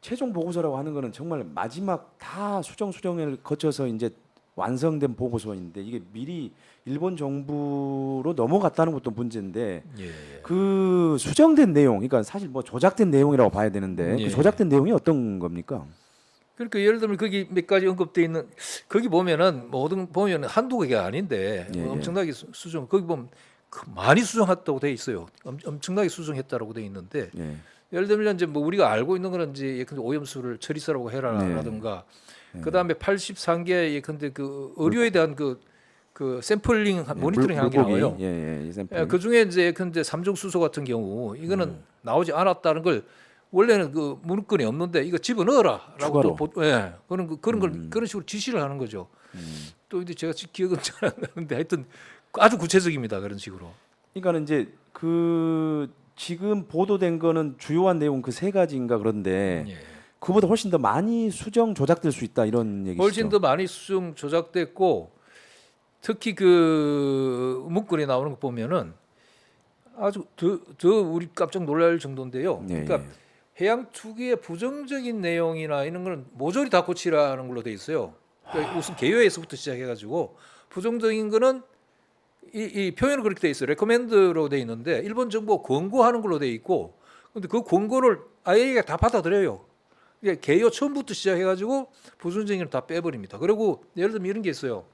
최종 보고서라고 하는 거는 정말 마지막 다 수정을 거쳐서 이제 완성된 보고서인데 이게 미리 일본 정부로 넘어갔다는 것도 문제인데 예. 그 수정된 내용, 그러니까 사실 뭐 조작된 내용이라고 봐야 되는데 예. 그 조작된 내용이 어떤 겁니까? 그러니까 예를 들면 거기 몇 가지 언급돼 있는 거기 보면은 모든 보면 한두 개가 아닌데 예, 예. 엄청나게 수정 거기 보면 많이 수정했다고 돼 있어요. 엄청나게 수정했다고 돼 있는데 예. 예를 들면 이제 뭐 우리가 알고 있는 거는 이제 예컨대 오염수를 처리사라고 해라라든가 그다음에 83개 예컨대 그 의료에 대한 그 샘플링 모니터링 하는 게 나와요. 이 샘플. 그 중에 이제 예컨대 삼중 수소 같은 경우 이거는 나오지 않았다는 걸 원래는 그 문건이 없는데 이거 집어 넣어라라고 추가로. 그런 걸 그런 식으로 지시를 하는 거죠. 또 이제 제가 기억은 잘 안 나는데 하여튼 아주 구체적입니다. 그런 식으로. 그러니까는 이제 그 지금 보도된 거는 주요한 내용 그 세 가지인가 그런데 예. 그보다 훨씬 더 많이 수정 조작될 수 있다 이런 얘기시죠. 훨씬 더 많이 수정 조작됐고 특히 그 문건에 나오는 거 보면은 아주 더 우리 깜짝 놀랄 정도인데요. 예, 그러니까 해양 투기의 부정적인 내용이나 이런 거는 모조리 다 고치라는 걸로 돼 있어요. 그러니까 우선 개요에서부터 시작해가지고 부정적인 거는 이 표현은 그렇게 돼 있어요. 레코멘드로 돼 있는데 일본 정부가 권고하는 걸로 돼 있고, 근데 그 권고를 IAEA가 다 받아들여요. 그러니까 개요 처음부터 시작해가지고 부정적인 걸 다 빼버립니다. 그리고 예를 들면 이런 게 있어요.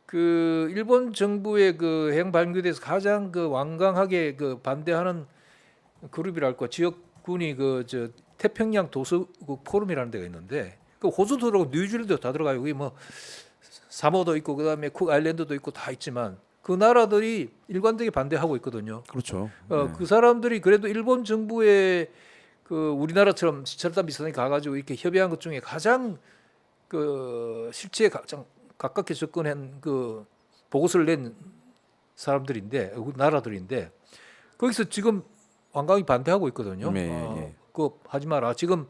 그 일본 정부의 그 해양 방류에 대해서 가장 그 완강하게 그 반대하는 그룹이랄까 지역군이 그 저 태평양 도서국 포럼이라는 데가 있는데 그 호주도 들어가고 뉴질랜드도 다 들어가요. 여기 뭐 사모도 있고 그다음에 쿡 아일랜드도 있고 다 있지만 그 나라들이 일관되게 반대하고 있거든요. 그렇죠. 그 사람들이 그래도 일본 정부의 그 우리나라처럼 철단 비슷하게 가가지고 이렇게 협의한 것 중에 가장 그 실체에 가장 가깝게 접근한 그 보고서를 낸 사람들인데 나라들인데 거기서 지금 완강히 반대하고 있거든요. 네. 그거 하지 마라. 지금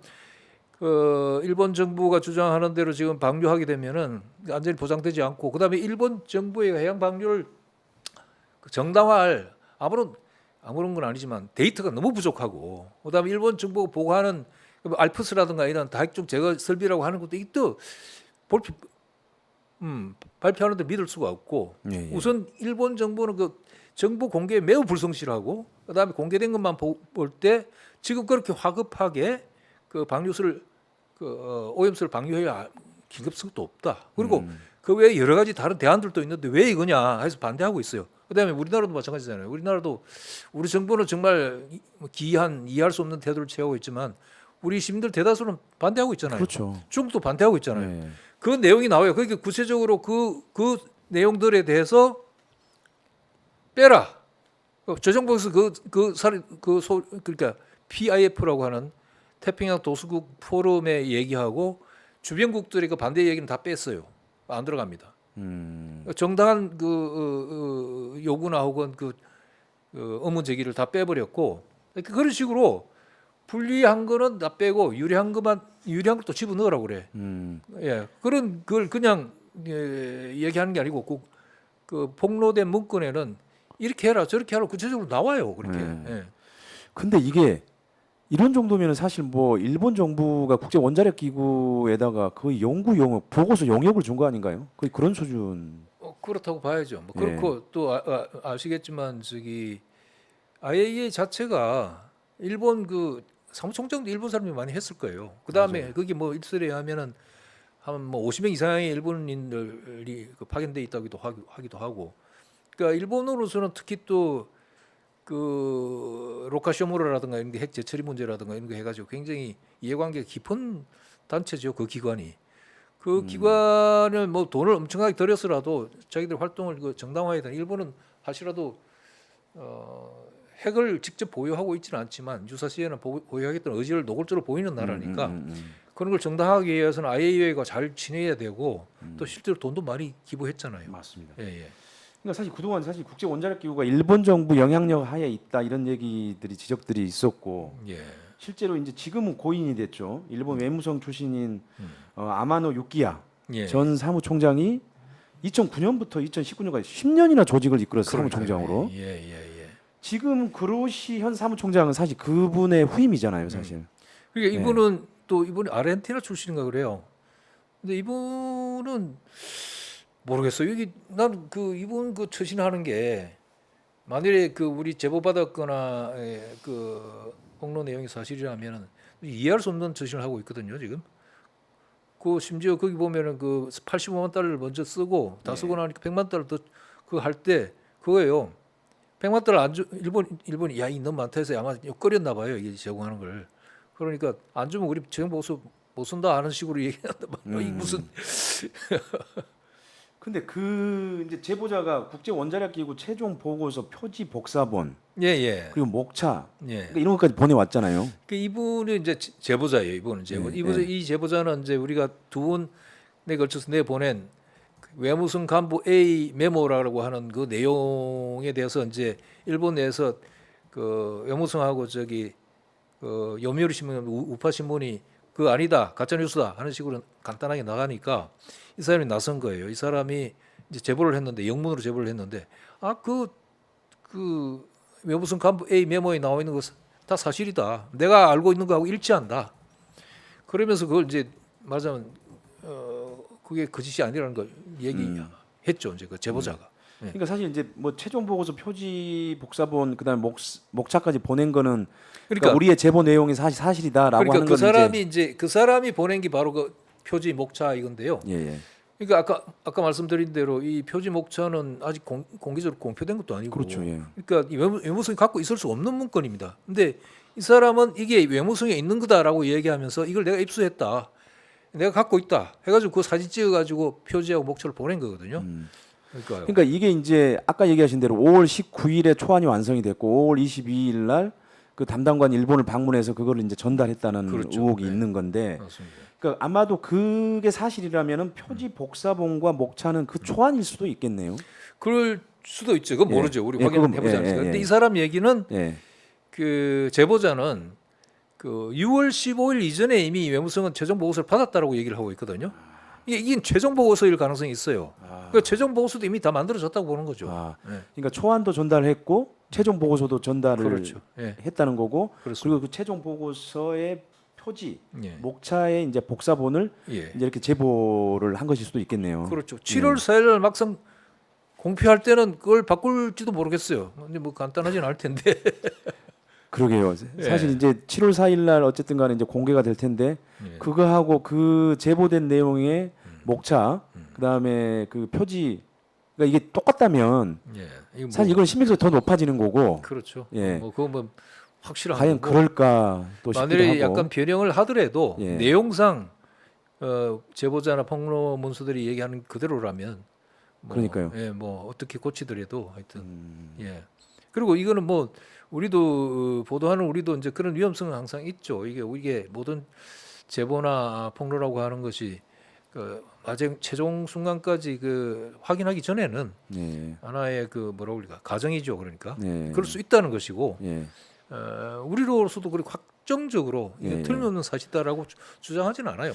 그 일본 정부가 주장하는 대로 지금 방류하게 되면은 안전이 보장되지 않고 그다음에 일본 정부의 해양 방류를 정당화할 아무런 건 아니지만 데이터가 너무 부족하고 그다음에 일본 정부가 보고하는 알프스라든가 이런 다핵종 제거 설비라고 하는 것도 이또 발표하는데 믿을 수가 없고 예. 우선 일본 정부는 그 정보 공개에 매우 불성실하고 그다음에 공개된 것만 볼 때 지금 그렇게 화급하게 그 방류수를 오염수를 방류해야 긴급성도 없다. 그리고 그 외에 여러 가지 다른 대안들도 있는데 왜 이거냐 해서 반대하고 있어요. 그다음에 우리나라도 마찬가지잖아요. 우리나라도 우리 정부는 정말 기이한 이해할 수 없는 태도를 취하고 있지만 우리 시민들 대다수는 반대하고 있잖아요. 그렇죠. 중국도 반대하고 있잖아요. 네. 그 내용이 나와요. 그러니까 구체적으로 그 내용들에 대해서 빼라. 조정부에서 그러니까 PIF라고 하는 태평양 도서국 포럼에 얘기하고 주변국들의 그 반대 얘기는 다 뺐어요. 안 들어갑니다. 정당한 요구나 혹은 의문 제기를 다 빼버렸고 그런 식으로 불리한 거는 다 빼고 유리한 것도 집어 넣으라고 그래. 예, 그런 걸 그냥 얘기하는 게 아니고 그 폭로된 문건에는 이렇게 해라 저렇게 하라 구체적으로 나와요. 그렇게. 예. 근데 이게 이런 정도면 사실 뭐 일본 정부가 국제 원자력 기구에다가 거의 연구 용역 보고서 용역을 준 거 아닌가요? 거의 그런 수준. 그렇다고 봐야죠. 뭐 예. 그렇고 또 아시겠지만 저기 IAEA 자체가 일본 그 사무총장도 일본 사람이 많이 했을 거예요. 그 다음에 거기 뭐 일설에 하면은 한 뭐 50명 이상의 일본인들이 파견돼 있다기도 하기도 하고. 그러니까 일본으로서는 특히 또 그 로카쇼무라라든가 이런 게 핵 재처리 문제라든가 이런 거 해가지고 굉장히 이해관계가 깊은 단체죠. 그 기관이. 그 기관을 뭐 돈을 엄청나게 들여서라도 자기들 활동을 그 정당화해야 되는 일본은 하시라도 핵을 직접 보유하고 있지는 않지만 유사시에는 보유하겠다는 의지를 노골적으로 보이는 나라니까 그런 걸 정당하기 위해서는 IAEA가 잘 지내야 되고 또 실제로 돈도 많이 기부했잖아요. 맞습니다. 예. 그러니까 사실 그동안 사실 국제 원자력 기구가 일본 정부 영향력 하에 있다 이런 얘기들이 지적들이 있었고 예. 실제로 이제 지금은 고인이 됐죠. 일본 외무성 출신인 아마노 유키야 예. 전 사무총장이 2009년부터 2019년까지 10년이나 조직을 이끌었어요. 그러니까요. 사무총장으로. 예. 지금 그로시 현 사무총장은 사실 그분의 후임이잖아요, 사실. 그러니까 이분은 또 이분이 아르헨티나 출신인가 그래요. 근데 이분은 모르겠어요. 여기 난 그 이분 그 처신하는 게 만일에 그 우리 제보 받았거나 그 폭로 내용이 사실이라면 이해할 수 없는 처신을 하고 있거든요 지금. 그 심지어 거기 보면은 그 85만 달러를 먼저 쓰고 다 쓰고 나니까 100만 달러 더 그거 할 때 그거예요. 100만 달러 안 주, 일본이 야 이 너무 많다 해서 아마 끓였나 봐요 이게 제공하는 걸. 그러니까 안 주면 우리 재정 보수 못 쓴다 하는 식으로 얘기한다. 이 무슨 근데 그 이제 제보자가 국제 원자력 기구 최종 보고서 표지 복사본 예예. 그리고 목차 예. 그러니까 이런 것까지 보내왔잖아요. 그 이분은 이제 제보자예요. 이분은 제보. 이분 이 제보자는 이제 우리가 두 번에 걸쳐서 내보낸 그 외무성 간부 A 메모라고 하는 그 내용에 대해서 이제 일본 내에서 그 외무성하고 저기 그 요미우리 신문, 우파 신문이 그 아니다 가짜 뉴스다 하는 식으로 간단하게 나가니까 이 사람이 나선 거예요. 이 사람이 이제 제보를 했는데 영문으로 제보를 했는데 그 외무성 간부 A 메모에 나와 있는 거 다 사실이다. 내가 알고 있는 거하고 일치한다. 그러면서 그걸 이제 말하자면 그게 거짓이 아니라는 걸 얘기했죠. 이제 그 제보자가. 그러니까 사실 이제 뭐 최종 보고서 표지 복사본 그다음에 목차까지 보낸 거는 그러니까 우리의 제보 내용이 사실이다라고 그러니까 하는 그 거는 사람이 이제 그 사람이 보낸 게 바로 그 표지 목차 이건데요. 예. 그러니까 아까 말씀드린 대로 이 표지 목차는 아직 공개적으로 공표된 것도 아니고, 그렇죠. 예. 그러니까 이 외무성이 갖고 있을 수 없는 문건입니다. 근데 이 사람은 이게 외무성에 있는 거다라고 얘기하면서 이걸 내가 입수했다, 내가 갖고 있다 해가지고 그 사진 찍어가지고 표지하고 목차를 보낸 거거든요. 그러니까 이게 이제 아까 얘기하신 대로 5월 19일에 초안이 완성이 됐고 5월 22일 날 그 담당관 일본을 방문해서 그거를 이제 전달했다는 그렇죠. 의혹이 네. 있는 건데, 맞습니다. 그러니까 아마도 그게 사실이라면은 표지 복사본과 목차는 그 초안일 수도 있겠네요. 그럴 수도 있죠. 그건 모르죠. 우리 확인을 해보지 않았어요. 근데 이 사람 얘기는 그 제보자는 그 6월 15일 이전에 이미 외무성은 최종 보고서를 받았다라고 얘기를 하고 있거든요. 이게 최종 보고서일 가능성이 있어요. 그 최종 보고서도 이미 다 만들어졌다고 보는 거죠. 그러니까 초안도 전달했고 최종 보고서도 전달을 그렇죠. 했다는 거고, 그렇습니다. 그리고 그 최종 보고서의 표지 예. 목차의 이제 복사본을 예. 이제 이렇게 제보를 한 것일 수도 있겠네요. 그렇죠. 7월 4일 막상 공표할 때는 그걸 바꿀지도 모르겠어요. 근데 뭐 간단하진 않을 텐데. 그러게요. 사실 이제 7월 4일 날 어쨌든 간에 이제 공개가 될 텐데 그거하고 그 제보된 내용의 목차 그다음에 그 표지 그러니까 이게 똑같다면 사실 이건 신빙성이 더 높아지는 거고. 그렇죠. 예. 뭐 그거 뭐 확실한 과연 거고. 그럴까 또 싶기도 만일에 하고. 약간 변형을 하더라도 내용상 제보자나 폭로 문서들이 얘기하는 그대로라면 뭐, 그러니까요. 예, 뭐 어떻게 고치더라도 하여튼 예. 그리고 이거는 뭐 우리도 보도하는 우리도 이제 그런 위험성은 항상 있죠. 이게 모든 제보나 폭로라고 하는 것이 그 최종 순간까지 그 확인하기 전에는 하나의 그 뭐라고 그럴까 가정이죠. 그러니까 그럴 수 있다는 것이고 우리로서도 그렇게 확정적으로 이게 틀림없는 사실이다라고 주장하지는 않아요.